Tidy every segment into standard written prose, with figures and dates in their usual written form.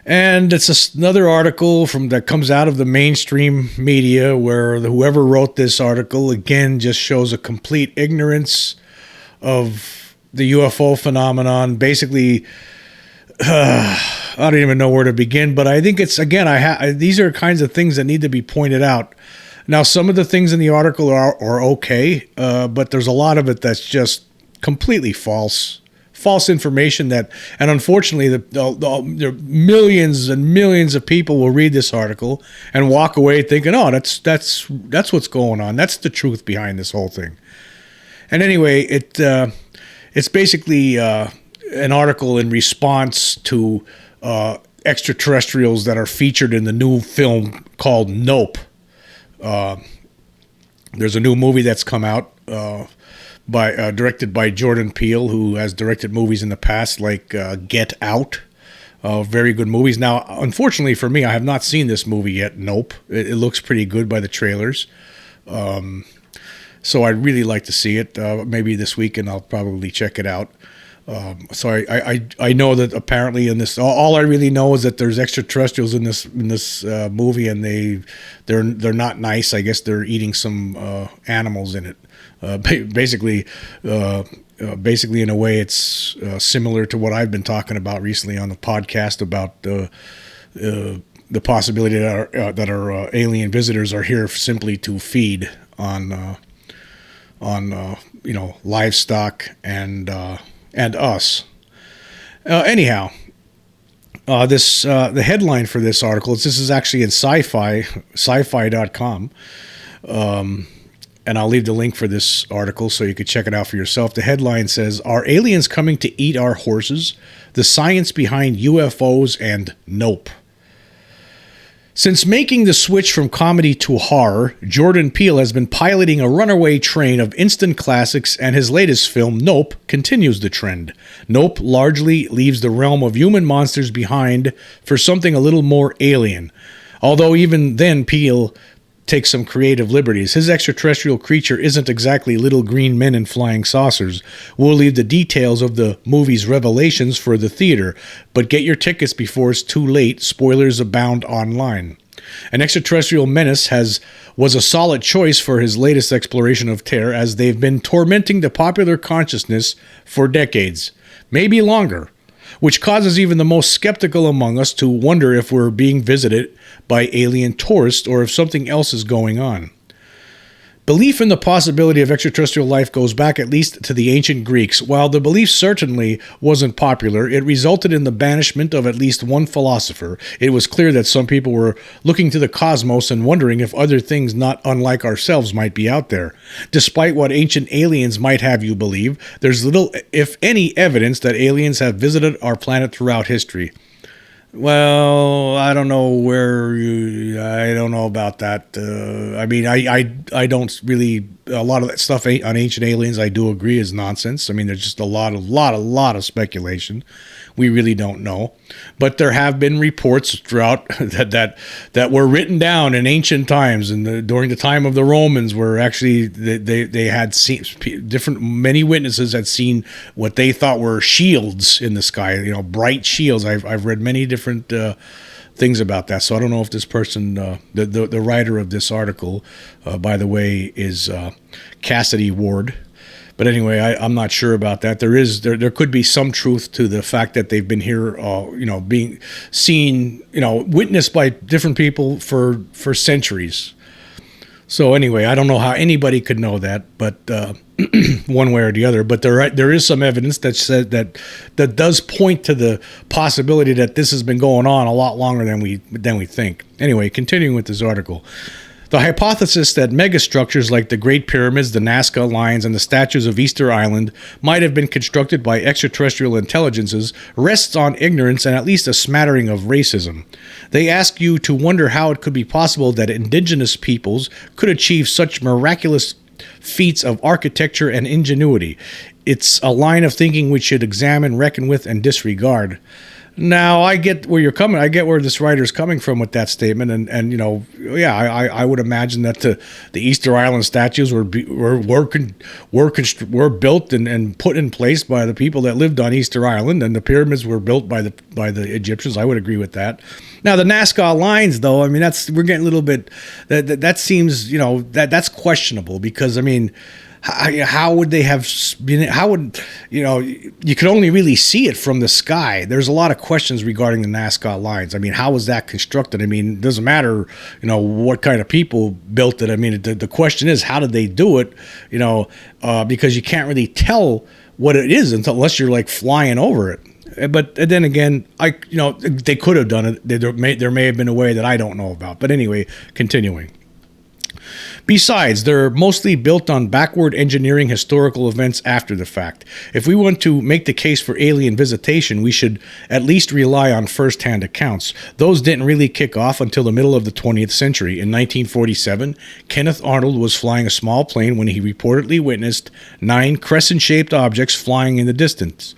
And it's another article that comes out of the mainstream media where whoever wrote this article, again, just shows a complete ignorance of the UFO phenomenon. Basically, I don't even know where to begin, but I think it's, again, these are kinds of things that need to be pointed out. Now, some of the things in the article are okay, but there's a lot of it that's just completely false information and unfortunately, the millions and millions of people will read this article and walk away thinking, oh, that's what's going on. That's the truth behind this whole thing. And anyway, it's basically an article in response to extraterrestrials that are featured in the new film called Nope. There's a new movie that's come out directed by Jordan Peele, who has directed movies in the past like Get Out. Very good movies. Now, unfortunately for me, I have not seen this movie yet, Nope. It looks pretty good by the trailers. So I'd really like to see it. Maybe this weekend I'll probably check it out. So I know that apparently in this, all I really know is that there's extraterrestrials in this movie, and they're not nice. I guess they're eating some animals in it. Basically, in a way, it's similar to what I've been talking about recently on the podcast about the possibility that our alien visitors are here simply to feed on livestock and us. Anyhow, the headline for this article, this is actually in SyFy, SyFy.com. And I'll leave the link for this article so you could check it out for yourself. The headline says, "Are aliens coming to eat our horses? The science behind UFOs and Nope." Since making the switch from comedy to horror, Jordan Peele has been piloting a runaway train of instant classics, and his latest film, Nope, continues the trend. Nope largely leaves the realm of human monsters behind for something a little more alien. Although even then, Peele takes some creative liberties. His extraterrestrial creature isn't exactly little green men in flying saucers. We'll leave the details of the movie's revelations for the theater, but get your tickets before it's too late. Spoilers abound online. An extraterrestrial menace was a solid choice for his latest exploration of terror, as they've been tormenting the popular consciousness for decades, maybe longer, which causes even the most skeptical among us to wonder if we're being visited by alien tourists or if something else is going on. Belief in the possibility of extraterrestrial life goes back at least to the ancient Greeks. While the belief certainly wasn't popular, it resulted in the banishment of at least one philosopher. It was clear that some people were looking to the cosmos and wondering if other things not unlike ourselves might be out there. Despite what ancient aliens might have you believe, there's little, if any, evidence that aliens have visited our planet throughout history. Well, I don't know I don't know about that. I mean, I don't really, a lot of that stuff on ancient aliens, I do agree is nonsense. I mean, there's just a lot of speculation. We really don't know. But there have been reports throughout that were written down in ancient times, and during the time of the Romans, where actually they had seen many witnesses had seen what they thought were shields in the sky, bright shields. I've read many different things about that. So I don't know if this person, the writer of this article, by the way, is Cassidy Ward. But anyway, I'm not sure about that. There could be some truth to the fact that they've been here, being seen, witnessed by different people for centuries. So anyway, I don't know how anybody could know that, but one way or the other. But there is some evidence that said that does point to the possibility that this has been going on a lot longer than we think. Anyway, continuing with this article. The hypothesis that megastructures like the Great Pyramids, the Nazca Lines, and the statues of Easter Island might have been constructed by extraterrestrial intelligences rests on ignorance and at least a smattering of racism. They ask you to wonder how it could be possible that indigenous peoples could achieve such miraculous feats of architecture and ingenuity. It's a line of thinking we should examine, reckon with, and disregard. Now I get where you're coming. I get where this writer's coming from with that statement, and you know, yeah, I would imagine that the Easter Island statues were built and put in place by the people that lived on Easter Island, and the pyramids were built by the Egyptians. I would agree with that. Now the Nazca lines, though, I mean, we're getting a little bit that seems, you know, that's questionable, because I mean, how would they have been? How would, you know, you could only really see it from the sky. There's a lot of questions regarding the Nazca lines. I mean, how was that constructed? I mean, it doesn't matter, you know, what kind of people built it. I mean, the question is, how did they do it? You know, because you can't really tell what it is unless you're like flying over it. But then again, you know, they could have done it. There may have been a way that I don't know about. But anyway, continuing. Besides, they're mostly built on backward engineering historical events after the fact. If we want to make the case for alien visitation, we should at least rely on first-hand accounts. Those didn't really kick off until the middle of the 20th century. In 1947, Kenneth Arnold was flying a small plane when he reportedly witnessed 9 crescent-shaped objects flying in the distance.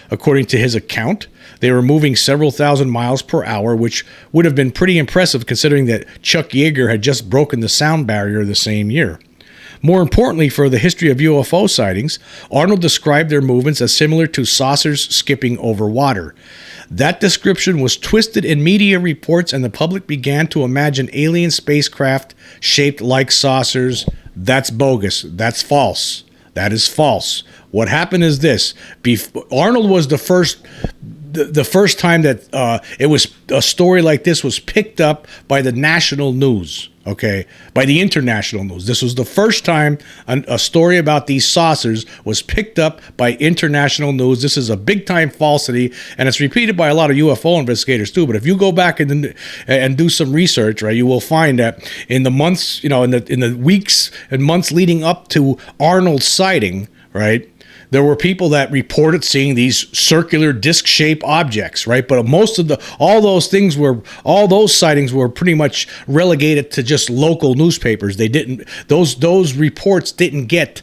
According to his account, they were moving several thousand miles per hour, which would have been pretty impressive considering that Chuck Yeager had just broken the sound barrier the same year. More importantly, for the history of UFO sightings, Arnold described their movements as similar to saucers skipping over water. That description was twisted in media reports, and the public began to imagine alien spacecraft shaped like saucers. That's bogus. That's false. That is false. What happened is this: Arnold was the first time that it was a story like this was picked up by the national news. Okay, by the international news. This was the first time a story about these saucers was picked up by international news. This is a big time falsity, and it's repeated by a lot of UFO investigators too. But if you go back and do some research, right, you will find that in the months, you know, in the weeks and months leading up to Arnold's sighting, right, there were people that reported seeing these circular disc-shaped objects, right? But all those sightings were pretty much relegated to just local newspapers. They didn't; those reports didn't get,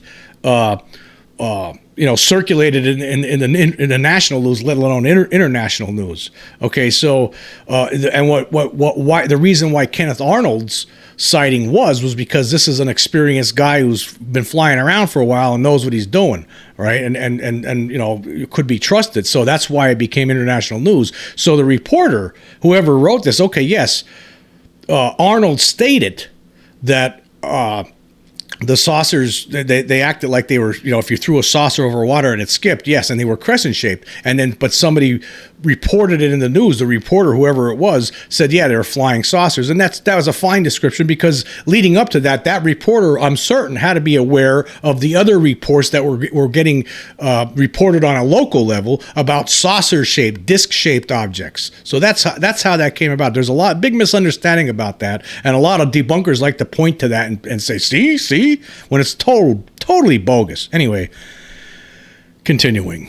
circulated in the national news, let alone international news. Okay, so and why the reason why Kenneth Arnold's sighting was because this is an experienced guy who's been flying around for a while and knows what he's doing, right? And you know, could be trusted. So that's why it became international news. So the reporter, whoever wrote this, okay, yes, Arnold stated that the saucers, they acted like they were, you know, if you threw a saucer over water and it skipped, yes, and they were crescent shaped. And then, but somebody reported it in the news. The reporter, whoever it was, said, yeah, they were flying saucers. And that was a fine description, because leading up to that reporter, I'm certain, had to be aware of the other reports that were getting reported on a local level about saucer-shaped, disc-shaped objects. So that's how that came about. There's a big misunderstanding about that, and a lot of debunkers like to point to that and say, see, when it's totally bogus. Anyway, continuing.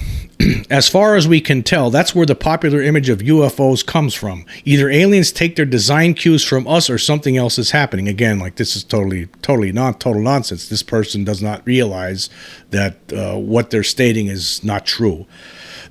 As far as we can tell, that's where the popular image of UFOs comes from. Either aliens take their design cues from us, or something else is happening. Again, like, this is total nonsense. This person does not realize that what they're stating is not true.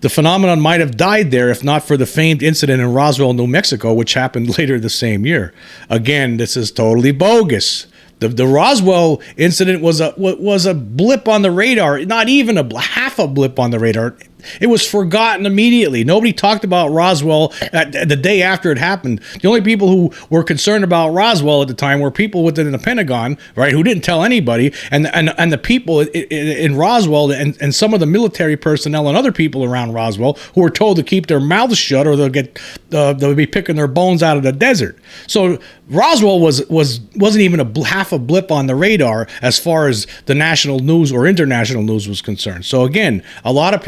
The phenomenon might have died there if not for the famed incident in Roswell, New Mexico, which happened later the same year. Again, this is totally bogus. The Roswell incident was a blip on the radar, not even half a blip on the radar. It was forgotten immediately. Nobody talked about Roswell the day after it happened. The only people who were concerned about Roswell at the time were people within the Pentagon, right, who didn't tell anybody, and the people in Roswell and some of the military personnel and other people around Roswell who were told to keep their mouths shut, or they'll be picking their bones out of the desert. So Roswell wasn't even half a blip on the radar as far as the national news or international news was concerned. So again, a lot of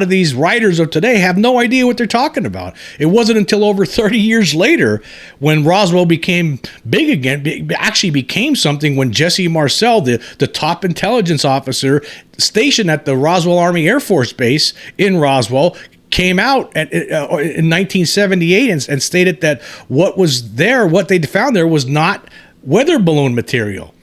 these writers of today have no idea what they're talking about. It wasn't until over 30 years later, when Roswell became big again, actually became something, when Jesse Marcel, the top intelligence officer stationed at the Roswell Army Air Force Base in Roswell, came out in 1978 and stated that what they found there was not weather balloon material.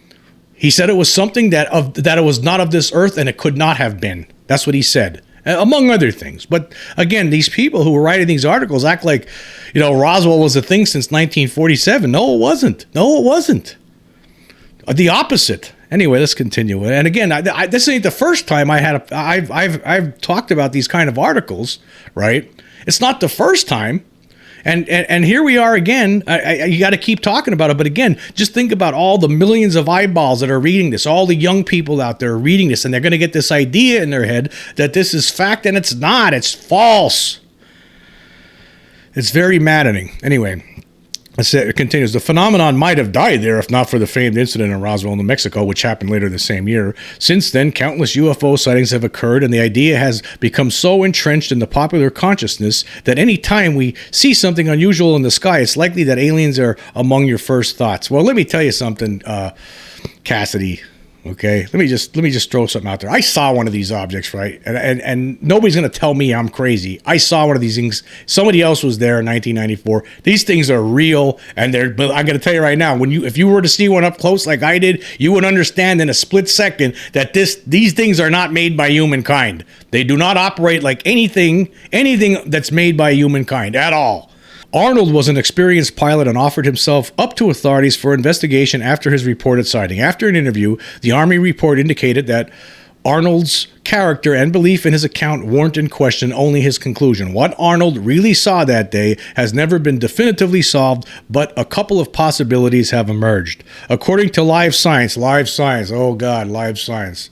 He said it was something that it was not of this earth, and it could not have been. That's what he said. among other things. But again, these people who were writing these articles act like, Roswell was a thing since 1947. No, it wasn't. The opposite. Anyway, let's continue. And again, this ain't the first time I've talked about these kind of articles, right? It's not the first time. And here we are again. You got to keep talking about it. But again, just think about all the millions of eyeballs that are reading this, all the young people out there reading this, and they're going to get this idea in their head that this is fact, and it's not. It's false. It's very maddening. Anyway, it continues. The phenomenon might have died there if not for the famed incident in Roswell, New Mexico, which happened later the same year. Since then, countless UFO sightings have occurred, and the idea has become so entrenched in the popular consciousness that any time we see something unusual in the sky, it's likely that aliens are among your first thoughts. Well, let me tell you something, Cassidy. Okay, let me just throw something out there. I saw one of these objects, right? And nobody's gonna tell me I'm crazy. I saw one of these things. Somebody else was there in 1994. These things are real, and but I'm gonna tell you right now, if you were to see one up close like I did, you would understand in a split second that these things are not made by humankind. They do not operate like anything that's made by humankind at all. Arnold was an experienced pilot and offered himself up to authorities for investigation after his reported sighting. After an interview, the Army report indicated that Arnold's character and belief in his account weren't in question, only his conclusion. What Arnold really saw that day has never been definitively solved, but a couple of possibilities have emerged. According to Live Science, oh God, Live Science.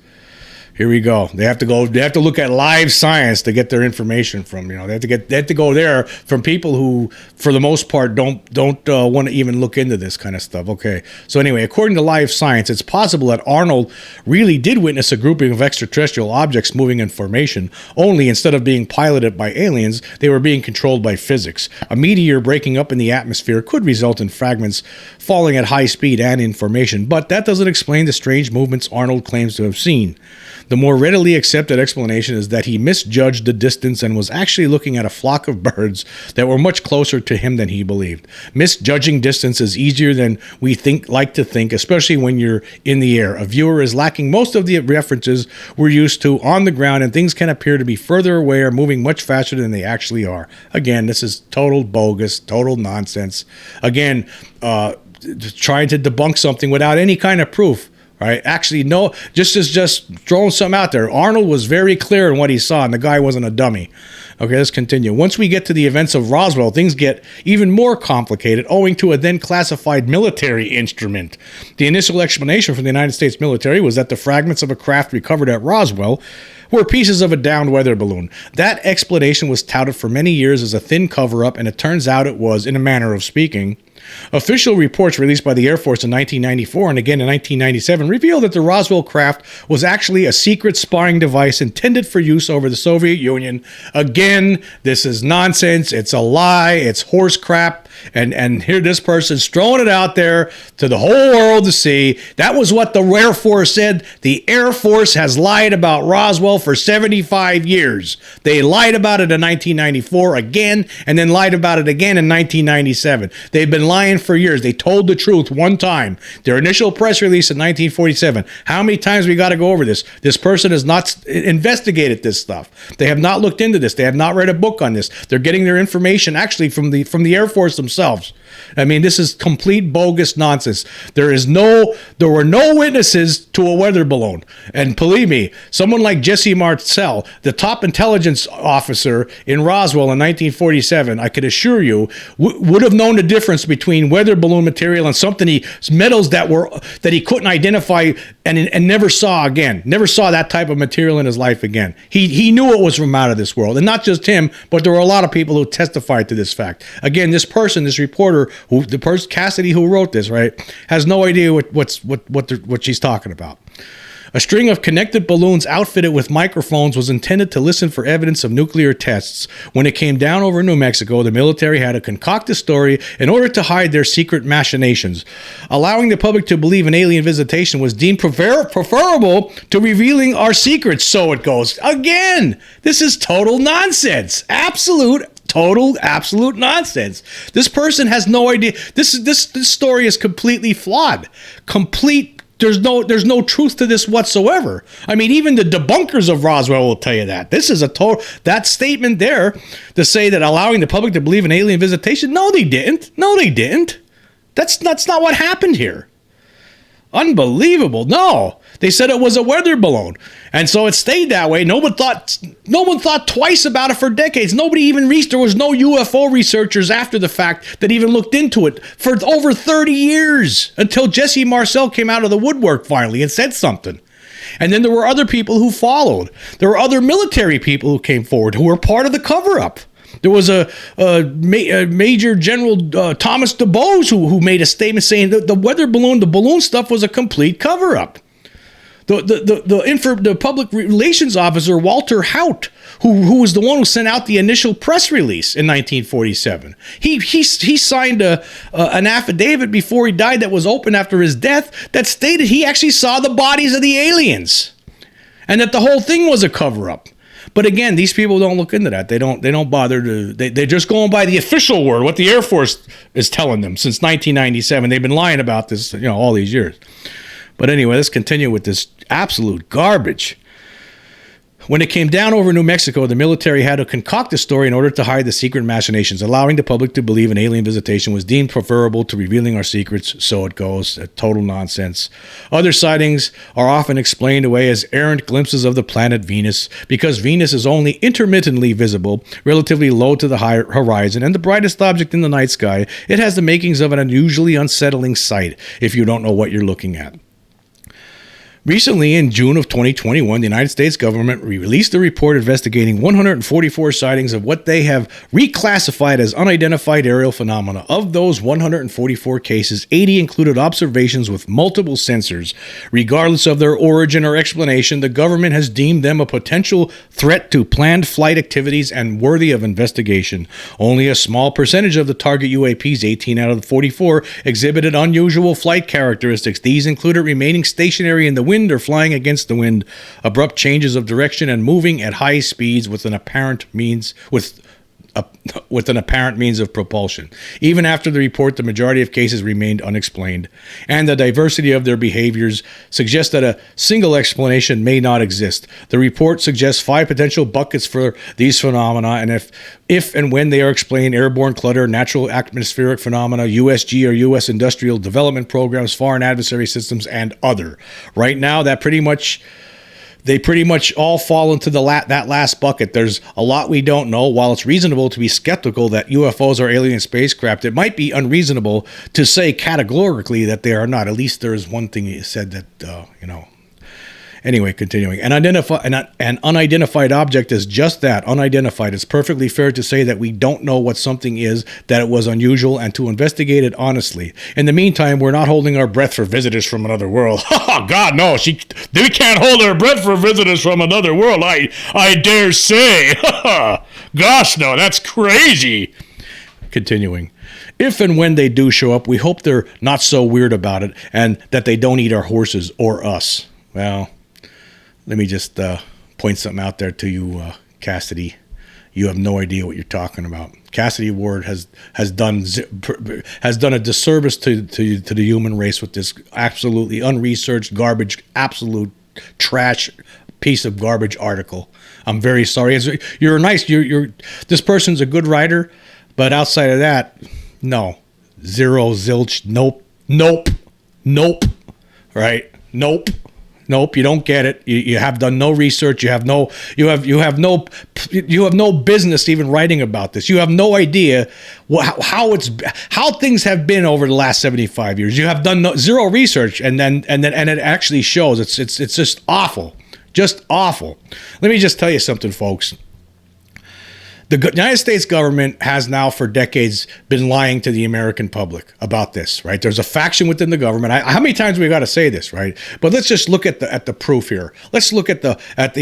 Here we go. They have to look at Live Science to get their information from. They have to go there from people who, for the most part, don't want to even look into this kind of stuff. Okay. So anyway, according to Live Science, it's possible that Arnold really did witness a grouping of extraterrestrial objects moving in formation. Only instead of being piloted by aliens, they were being controlled by physics. A meteor breaking up in the atmosphere could result in fragments falling at high speed and in formation, but that doesn't explain the strange movements Arnold claims to have seen. The more readily accepted explanation is that he misjudged the distance and was actually looking at a flock of birds that were much closer to him than he believed. Misjudging distance is easier than we like to think, especially when you're in the air. A viewer is lacking most of the references we're used to on the ground, and things can appear to be further away or moving much faster than they actually are. Again, this is total bogus, total nonsense. Again, trying to debunk something without any kind of proof. Right? Actually, no, just throwing something out there. Arnold was very clear in what he saw, and the guy wasn't a dummy. Okay, let's continue. Once we get to the events of Roswell, things get even more complicated owing to a then classified military instrument. The initial explanation from the United States military was that the fragments of a craft recovered at Roswell were pieces of a downed weather balloon. That explanation was touted for many years as a thin cover-up, and it turns out it was, in a manner of speaking. Official reports released by the Air Force in 1994 and again in 1997 revealed that the Roswell craft was actually a secret spying device intended for use over the Soviet Union. Again, this is nonsense. It's a lie. It's horse crap. And here this person's throwing it out there to the whole world to see. That was what the Air Force said. The Air Force has lied about Roswell for 75 years. They lied about it in 1994 again, and then lied about it again in 1997. They've been lying for years. They told the truth one time. Their initial press release in 1947. How many times we got to go over this? This person has not investigated this stuff. They have not looked into this. They have not read a book on this. They're getting their information actually from the Air Force themselves. I mean, this is complete bogus nonsense. There were no witnesses to a weather balloon. And believe me, someone like Jesse Marcel, the top intelligence officer in Roswell in 1947, I could assure you, would have known the difference between weather balloon material and something metals that he couldn't identify and never saw again. Never saw that type of material in his life again. He knew it was from out of this world. And not just him, but there were a lot of people who testified to this fact. Again, this reporter, Cassidy, who wrote this, right, has no idea what she's talking about. A string of connected balloons outfitted with microphones was intended to listen for evidence of nuclear tests. When it came down over New Mexico, the military had to concoct a story in order to hide their secret machinations. Allowing the public to believe an alien visitation was deemed preferable to revealing our secrets, so it goes. Again, this is total nonsense. Absolute nonsense. This person has no idea. This story is completely flawed. there's no truth to this whatsoever. I mean, even the debunkers of Roswell will tell you that. This is that statement there to say that allowing the public to believe in alien visitation. No, they didn't. That's not what happened here. Unbelievable. No, they said it was a weather balloon, and so it stayed that way. No one thought twice about it for decades. Nobody even there was no UFO researchers after the fact that even looked into it for over 30 years until Jesse Marcel came out of the woodwork finally and said something. And then there were other people who followed. There were other military people who came forward who were part of the cover-up. There was a Major General Thomas DuBose who made a statement saying that the balloon stuff was a complete cover-up. The public relations officer Walter Haut, who was the one who sent out the initial press release in 1947, he signed an affidavit before he died that was open after his death that stated he actually saw the bodies of the aliens, and that the whole thing was a cover-up. But again, these people don't look into that. They don't bother to. They're just going by the official word, what the Air Force is telling them since 1997. They've been lying about this, all these years. But anyway, let's continue with this absolute garbage. When it came down over New Mexico, the military had to concoct a story in order to hide the secret machinations. Allowing the public to believe in alien visitation was deemed preferable to revealing our secrets, so it goes. Total nonsense. Other sightings are often explained away as errant glimpses of the planet Venus, because Venus is only intermittently visible, relatively low to the horizon, and the brightest object in the night sky. It has the makings of an unusually unsettling sight if you don't know what you're looking at. Recently, in June of 2021, the United States government released a report investigating 144 sightings of what they have reclassified as unidentified aerial phenomena. Of those 144 cases, 80 included observations with multiple sensors. Regardless of their origin or explanation, the government has deemed them a potential threat to planned flight activities and worthy of investigation. Only a small percentage of the target UAPs, 18 out of the 44, exhibited unusual flight characteristics. These included remaining stationary in the wind or flying against the wind, abrupt changes of direction, and moving at high speeds with an apparent means of propulsion. Even after the report, the majority of cases remained unexplained, and the diversity of their behaviors suggests that a single explanation may not exist. The report suggests 5 potential buckets for these phenomena, and if and when they are explained: airborne clutter, natural atmospheric phenomena, USG or U.S. industrial development programs, foreign adversary systems, and other. Right now, they pretty much all fall into that last bucket. There's a lot we don't know. While it's reasonable to be skeptical that UFOs are alien spacecraft, it might be unreasonable to say categorically that they are not. At least there is one thing he said that, Anyway, continuing. An unidentified object is just that, unidentified. It's perfectly fair to say that we don't know what something is, that it was unusual, and to investigate it honestly. In the meantime, we're not holding our breath for visitors from another world. God, no. They can't hold their breath for visitors from another world, I dare say. Gosh, no, that's crazy. Continuing. If and when they do show up, we hope they're not so weird about it and that they don't eat our horses or us. Well, let me just point something out there to you, Cassidy. You have no idea what you're talking about. Cassidy Ward has done a disservice to the human race with this absolutely unresearched garbage, absolute trash piece of garbage article. I'm very sorry. You're nice. This person's a good writer, but outside of that, no, zero, zilch, nope, right? Nope, you don't get it. You have done no research. You have no business even writing about this. You have no idea how things have been over the last 75 years. You have done zero research, and it actually shows. It's just awful, just awful. Let me just tell you something, folks. The United States government has now for decades been lying to the American public about this, right? There's a faction within the government. How many times we got to say this, right? But let's just look at the proof here. Let's look at the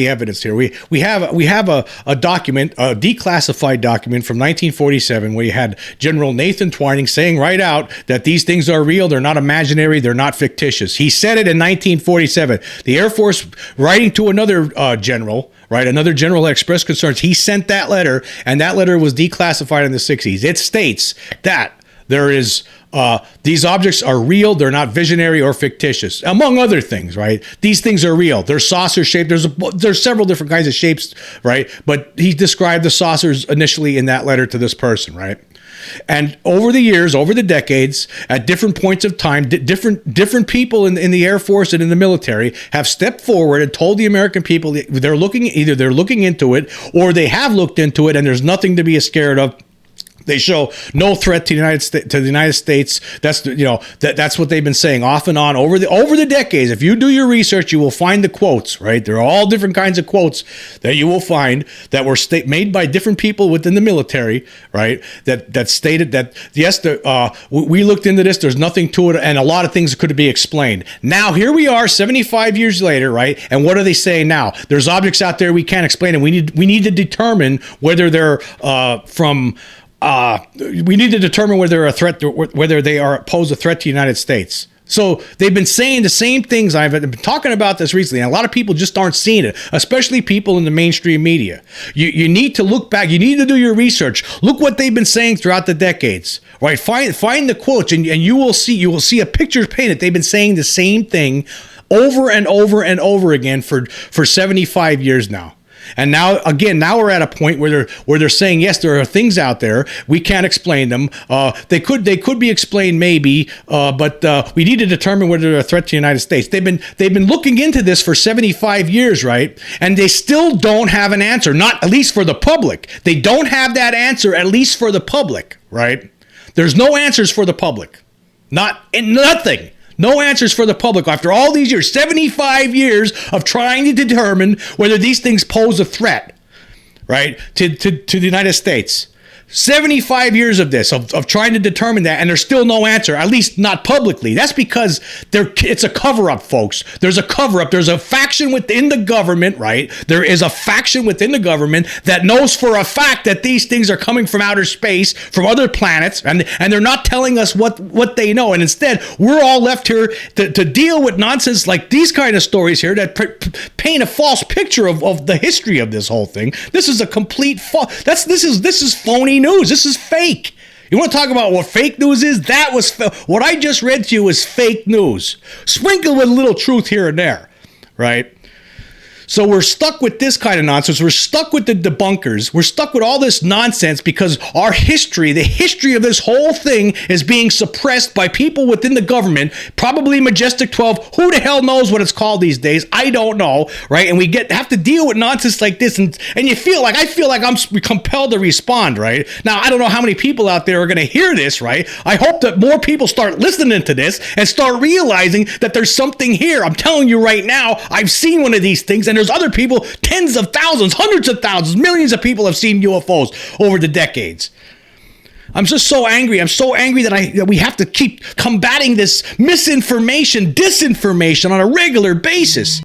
evidence here. We have a document, a declassified document from 1947, where you had General Nathan Twining saying right out that these things are real. They're not imaginary. They're not fictitious. He said it in 1947. The Air Force, writing to another general. Right, another general expressed concerns. He sent that letter, and that letter was declassified in the 60s. It states that there is These objects are real. They're not visionary or fictitious, among other things, right? These things are real. They're saucer shaped. There's several different kinds of shapes, right? But he described the saucers initially in that letter to this person, right? And over the years, over the decades, at different points of time, different people in the Air Force and in the military have stepped forward and told the American people they're looking into it, or they have looked into it, and there's nothing to be scared of. They show no threat to the United States. That's that's what they've been saying off and on over the decades. If you do your research, you will find the quotes, right? There are all different kinds of quotes that you will find that were made by different people within the military, right? That stated that yes, we looked into this. There's nothing to it, and a lot of things could be explained. Now here we are, 75 years later, right? And what are they saying now? There's objects out there we can't explain, and we need to determine whether they're from. We need to determine whether they're a threat, whether they pose a threat to the United States. So they've been saying the same things. I've been talking about this recently, and a lot of people just aren't seeing it, especially people in the mainstream media. You need to look back. You need to do your research. Look what they've been saying throughout the decades. Right? Find the quotes, and you will see a picture painted. They've been saying the same thing over and over and over again for 75 years now. And now we're at a point where they're saying, yes, there are things out there. We can't explain them. They could be explained maybe, but we need to determine whether they're a threat to the United States. They've been looking into this for 75 years, right? And they still don't have an answer, not at least for the public. They don't have that answer, at least for the public, right? There's no answers for the public. Nothing. No answers for the public after all these years, 75 years of trying to determine whether these things pose a threat, right, to the United States. 75 years of this, of trying to determine that, and there's still no answer, at least not publicly. That's because it's a cover-up, folks. There's a cover-up. There's a faction within the government, right? There is a faction within the government that knows for a fact that these things are coming from outer space, from other planets, and they're not telling us what they know. And instead, we're all left here to deal with nonsense like these kind of stories here that paint a false picture of the history of this whole thing. This is a complete this is phony news. This is fake. You want to talk about what fake news is? That was what I just read to you is fake news, sprinkled with a little truth here and there, right? So we're stuck with this kind of nonsense. We're stuck with the debunkers. We're stuck with all this nonsense because our history, the history of this whole thing is being suppressed by people within the government, probably Majestic 12. Who the hell knows what it's called these days? I don't know, right? And we have to deal with nonsense like this, and I feel like I'm compelled to respond, right? Now, I don't know how many people out there are going to hear this, right? I hope that more people start listening to this and start realizing that there's something here. I'm telling you right now, I've seen one of these things, and there's other people, tens of thousands, hundreds of thousands, millions of people have seen UFOs over the decades. I'm just so angry. I'm so angry that we have to keep combating this misinformation, disinformation on a regular basis.